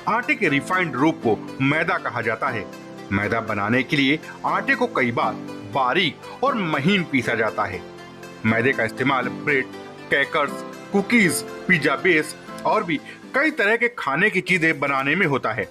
आटे के रिफाइंड रूप को मैदा कहा जाता है। मैदा बनाने के लिए आटे को कई बार बारीक और महीन पीसा जाता है। मैदे का इस्तेमाल ब्रेड, कैकर्स, कुकीज, पिज्जा बेस और भी कई तरह के खाने की चीजें बनाने में होता है।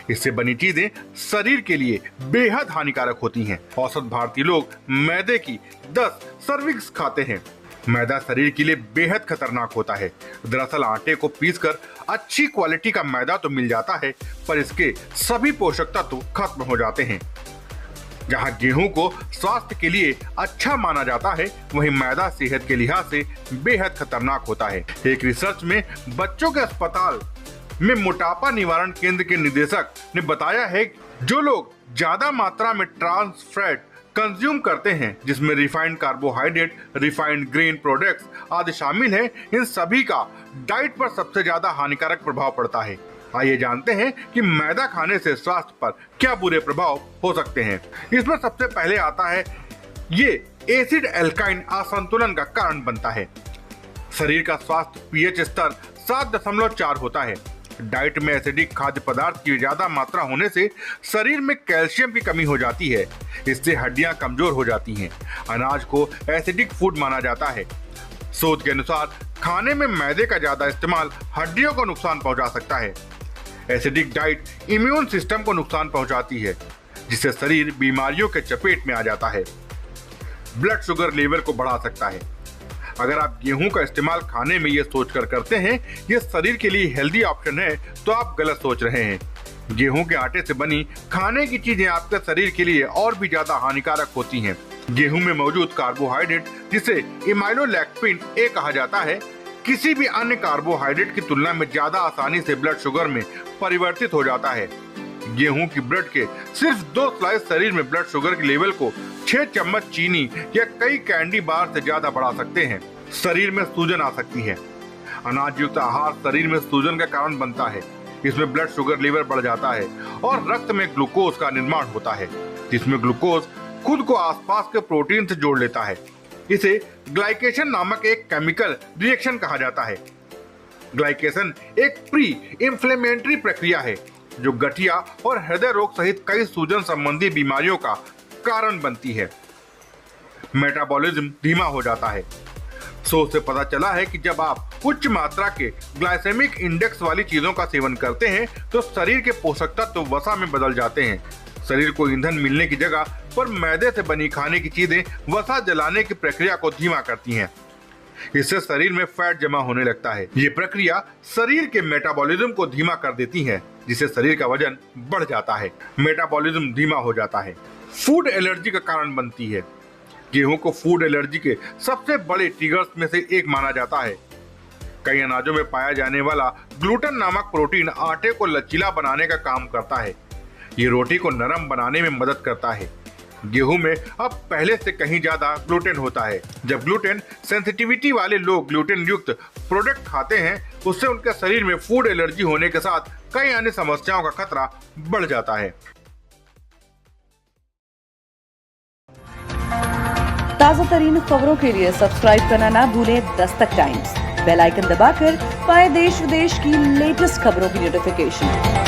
इससे बनी चीजें शरीर के लिए बेहद हानिकारक होती हैं। औसत भारतीय लोग मैदे की 10 सर्विंग्स खाते हैं। मैदा शरीर के लिए बेहद खतरनाक होता है। दरअसल आटे को पीसकर अच्छी क्वालिटी का मैदा तो मिल जाता है, पर इसके सभी पोषक तत्व खत्म हो जाते हैं। जहां गेहूं को स्वास्थ्य के लिए अच्छा माना जाता है, वहीं मैदा सेहत के लिहाज से बेहद खतरनाक होता है। एक रिसर्च में बच्चों के अस्पताल में मोटापा निवारण केंद्र के निदेशक ने बताया है कि जो लोग ज्यादा मात्रा में ट्रांस फैट कंज्यूम करते हैं, जिसमें refined carbohydrate, refined grain products आदि शामिल हैं, इन सभी का डाइट पर सबसे ज्यादा हानिकारक प्रभाव पड़ता है। आइए जानते हैं कि मैदा खाने से स्वास्थ्य पर क्या बुरे प्रभाव हो सकते हैं। इसमें सबसे पहले आता है ये एसिड एल्काइन असंतुलन का कारण बनता है। शरीर का स्वास्थ्य पीएच स्तर 7.4 होता है। डाइट में एसिडिक खाद्य पदार्थ की ज्यादा मात्रा होने से शरीर में कैल्शियम की कमी हो जाती है। इससे हड्डियां कमजोर हो जाती हैं। अनाज को एसिडिक फूड माना जाता है। शोध के अनुसार खाने में मैदे का ज्यादा इस्तेमाल हड्डियों को नुकसान पहुंचा सकता है। एसिडिक डाइट इम्यून सिस्टम को नुकसान पहुंचाती है, जिससे शरीर बीमारियों के चपेट में आ जाता है। ब्लड शुगर लेवल को बढ़ा सकता है। अगर आप गेहूं का इस्तेमाल खाने में ये सोचकर करते हैं ये शरीर के लिए हेल्दी ऑप्शन है, तो आप गलत सोच रहे हैं। गेहूं के आटे से बनी खाने की चीजें आपके शरीर के लिए और भी ज्यादा हानिकारक होती हैं। गेहूं में मौजूद कार्बोहाइड्रेट, जिसे इमाइलोलैक्टिन ए कहा जाता है, किसी भी अन्य कार्बोहाइड्रेट की तुलना में ज्यादा आसानी से ब्लड शुगर में परिवर्तित हो जाता है। गेहूं की ब्रेड के सिर्फ 2 स्लाइस शरीर में ब्लड शुगर के लेवल को 6 चम्मच चीनी या कई कैंडी बार से ज्यादा बढ़ा सकते हैं। शरीर में सूजन आ सकती है। अनाज युक्त आहार शरीर में सूजन का कारण बनता है। इसमें ब्लड शुगर लेवल बढ़ जाता है और रक्त में ग्लूकोज का निर्माण होता है, जिसमें ग्लूकोज खुद को आसपास के प्रोटीन से जोड़ लेता है। इसे ग्लाइकेशन नामक एक केमिकल रिएक्शन कहा जाता है। ग्लाइकेशन एक प्री इंफ्लेमेटरी प्रक्रिया है जो गठिया और हृदय रोग सहित कई सूजन संबंधी बीमारियों का कारण बनती है। मेटाबॉलिज्म धीमा हो जाता है। शोध से पता चला है कि जब आप उच्च मात्रा के ग्लाइसेमिक इंडेक्स वाली चीजों का सेवन करते हैं तो शरीर के पोषक तत्व वसा में बदल जाते हैं। शरीर को ईंधन मिलने की जगह पर मैदे से बनी खाने की चीजें वसा जलाने की प्रक्रिया को धीमा करती हैं। इससे शरीर में फैट जमा होने लगता है। ये प्रक्रिया शरीर के मेटाबॉलिज्म को धीमा कर देती है, जिससे शरीर का वजन बढ़ जाता है। मेटाबॉलिज्म धीमा हो जाता है। फूड एलर्जी का कारण बनती है। गेहूं को फूड एलर्जी के सबसे बड़े ट्रिगर्स में से एक माना जाता है। कई अनाजों में पाया जाने वाला ग्लूटेन नामक प्रोटीन आटे को लचीला बनाने का काम करता है। ये रोटी को नरम बनाने में मदद करता है। गेहूं में अब पहले से कहीं ज्यादा ग्लूटेन होता है। जब ग्लूटेन सेंसिटिविटी वाले लोग ग्लूटेन युक्त प्रोडक्ट खाते हैं, उससे उनके शरीर में फूड एलर्जी होने के साथ कई अन्य समस्याओं का खतरा बढ़ जाता है। ताजा तरीन खबरों के लिए सब्सक्राइब करना ना भूलें दस्तक टाइम्स। बेल आइकन दबाकर पाएं देश विदेश की लेटेस्ट खबरों की नोटिफिकेशन।